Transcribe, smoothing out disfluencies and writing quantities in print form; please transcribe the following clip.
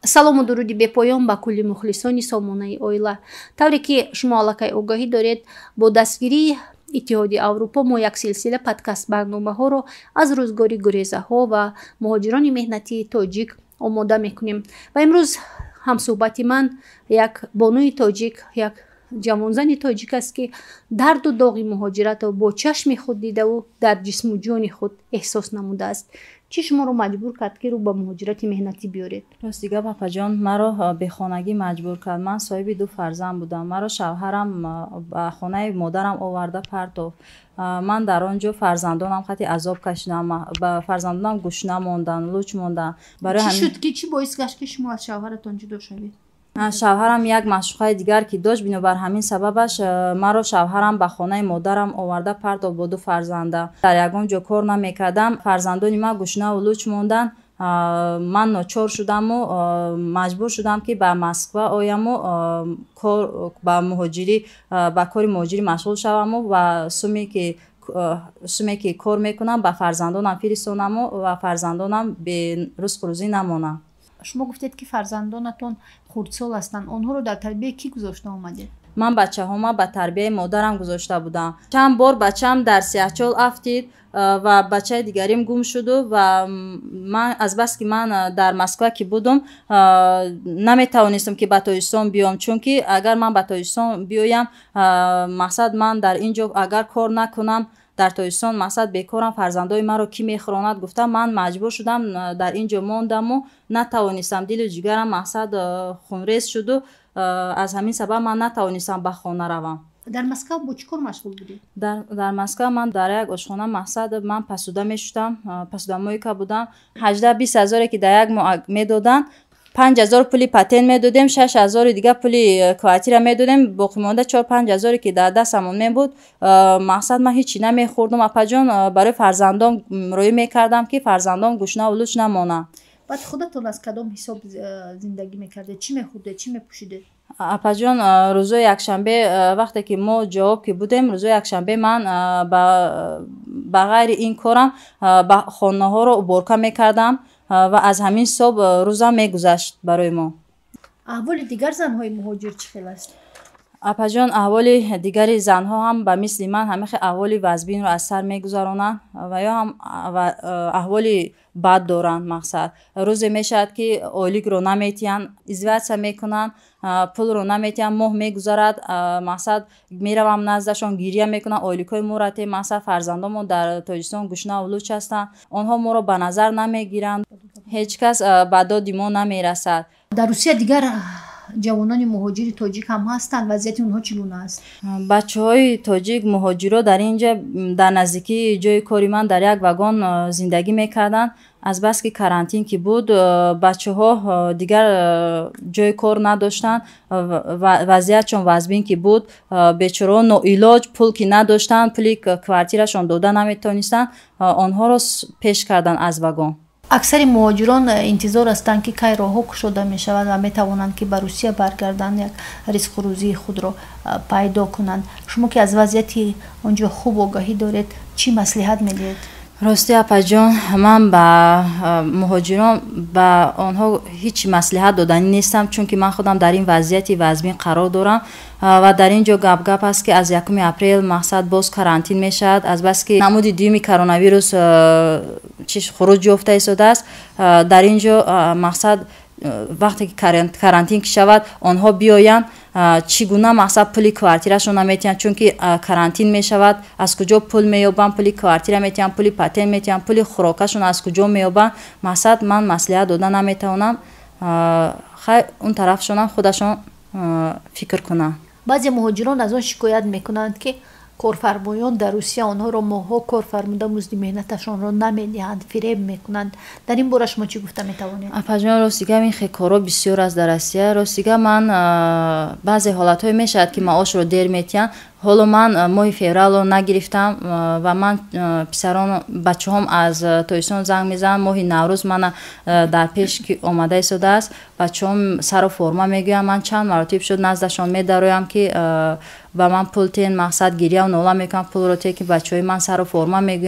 салому дуруди бепоён ба кулли мухлисони сомонаи оила. тавре ки шумо аллакай огаҳӣ доред, бо дастгирии иттиҳоди аврупо мо як силсила подкаст барномаҳоро аз рӯзгори гурезаҳо ва муҳоҷирони меҳнатии тоҷик омода мекунем. Ва имрӯз ҳамсӯҳбати ман як бонуи тоҷик, як ҷавонзани тоҷик аст, ки дарду доғи муҳоҷиратро бо чашми худ дидаву дар ҷисму ҷони худ эҳсос намудааст. чӣ шуморо маҷбур кард ки рӯ ба муҳоҷирати меҳнатӣ биёред? рости гап апаҷон, маро бехонагӣ маҷбур кард. Ман соҳиби ду фарзанд будам. Маро шавҳарам ба хонаи модарам оварда партофт. Ман дар он ҷо фарзандонам хати азоб кашидам. Ба фарзандонам гӯшна мондан, луч мондан. Чӣ шуд ки чӣ боис гашт ки шумо аз шавҳаратон ҷудо шавед? шавҳарам як маъшуқаи дигар ки дошт, бинобар ҳамин сабабаш маро шавҳарам ба хонаи модарам оварда партофт бо ду фарзандам. Дар ягон ҷо кор намекардам. Фарзандони ман гӯшнаву луч мондан. Ман ночор шудаму маҷбур шудам ки ба Москва ояму ба кори муҳоҷирӣ машғул шаваму ва суме ки кор мекунам ба фарзандонам фиристонаму ва фарзандонам берӯзхурӯзӣ намонам. шумо гуфтед ки фарзандонатон хурдсол ҳастанд. онҳоро дар тарбияи кӣ гузошта омадед? ман бачаҳома ба тарбияи модарам гузошта будам. чанд бор бачаам дар сиҳачол афтид ва бачаи дигарим гум шуду ва ман азбаски ман дар Москва ки будум наметавонистам ки ба Тоҷикистон биём, чунки агар ман ба Тоҷикистон биёям, мақсад ман дар ин ҷо агар кор накунам, дар Тоҷикистон мақсад бекорам, фарзандои маро кӣ мехӯронад гуфта ман маҷбур шудам дар ин ҷо мондаму натавонистам. Дилу ҷигарам мақсад хунрез шуду. аз ҳамин сабаб ман натавонистам ба хона равам. дар Москва бо чӣ кор машғул будед? дар Москва ман дар як ошхона мақсад ман пасуда мешудам, пасудамойка будам. 18-20 ҳазоре ки дар як моҳ медоданд, 5000 пули патент медодем, 6000 дига пули квартира медодем, боқимонда 4-5 ҳазоре ки дар дастамон мебуд. мақсад ман ҳичи намехӯрдум апаҷон. барои фарзандон рӯӣ мекардам ки фарзандон гӯшнаву луч намонанд. баъд худатон аз кадом ҳисоб зиндагӣ мекардед? чӣ мехӯрдед, чӣ мепӯшидед? апаҷон, рӯзои якшанбе вақте ки мо ҷавоб ки будем, рӯзои якшанбе ман ба ғайри ин корам ба хонаҳоро уборка мекардам ва аз ҳамин ҳисоб рӯзам мегузашт барои мо. аҳволи дигар занҳои муҳоҷир чӣ хел аст? апаҷон, аҳволи дигари занҳо ҳам ба мисли ман ҳамихе аҳволи вазбинро аз сар мегузаронанд ва ё ҳам аҳволи бад доранд. мақсад рӯзе мешавад ки ойликро наметиҳанд, изватсия мекунанд, пулро наметиҳанд, моҳ мегузарад, мақсад меравам наздашон, гирия мекунам, ойликҳои мурате, мақсад фарзандонмо дар Тоҷикистон гӯшнаву луч ҳастанд, онҳо моро ба назар намегиранд, ҳеҷ кас ба доди мо намерасад. дар Русия дигар ҷавонони муҳоҷири тоҷик ҳам ҳастанд. вазъияти онҳо чӣ гуна аст? бачаҳои тоҷик муҳоҷиро дар ин ҷо дар наздикии ҷои кори ман дар як вагон зиндагӣ мекарданд. азбаски карантин ки буд, бачаҳо дигар ҷои кор надоштанд. вазъиятшон вазбин ки буд, бечораҳо ноилоҷ пул ки надоштанд, пули квартирашон дода наметавонистанд, онҳоро пеш карданд аз вагон. аксари муҳоҷирон интизор ҳастанд ки кай роҳҳо кушода мешавад ва метавонанд ки ба Русия баргарданд, як ризқурӯзии худро пайдо кунанд. шумо ки аз вазъияти он ҷо хуб огаҳӣ доред, чӣ маслиҳат медиҳед? рости апаҷон, ман ба муҳоҷирон ба онҳо ҳеҷ маслиҳат доданӣ нестам, чунки ман худам дар ин вазъияти вазбин қарор дорам ва дар ин ҷо гап аст ки аз 1 апрел мақсад боз карантин мешавад, азбаски намуди дуюми коронавирус хуруҷ ёфта истодааст. дар ин ҷо мақсад вақте ки карантин ки шавад, онҳо биёянд, чӣ гуна мақсад пули квартирашон наметиҳанд, чунки карантин мешавад, аз куҷо пул меёбанд, пули квартира метиҳанд, пули патент метиҳанд, пули хӯрокашон аз куҷо меёбанд. мақсад ман маслиҳат дода наметавонам. хай он тарафшонам худашон фикр кунанд. баъзе муҳоҷирон аз он шикоят мекунанд ки корфармоён дар Русия онҳоро моҳҳо кор фармуда музди меҳнаташонро намедиҳанд, фиреб мекунанд. дар ин бора шумо чӣ гуфта метавонед? апаҷон, ростига ин хекоро бисёр аст дар Россия. ростига ман баъзе ҳолатҳое мешавад ки маошро дер метиҳанд. ҳоло ман моҳи февралро нагирифтам ва ман писарон бачаҳом аз Тоҷикистон занг мезананд. моҳи наврӯз мана дар пеш ки омада истодааст. бачаҳом сару форма мегӯянд. ман чанд маротиб шуд наздашон медароям ки ба ман пул тен, мақсад гирияу нола мекунам, пулро те ки бачаҳои ман сару форма мегӯянд.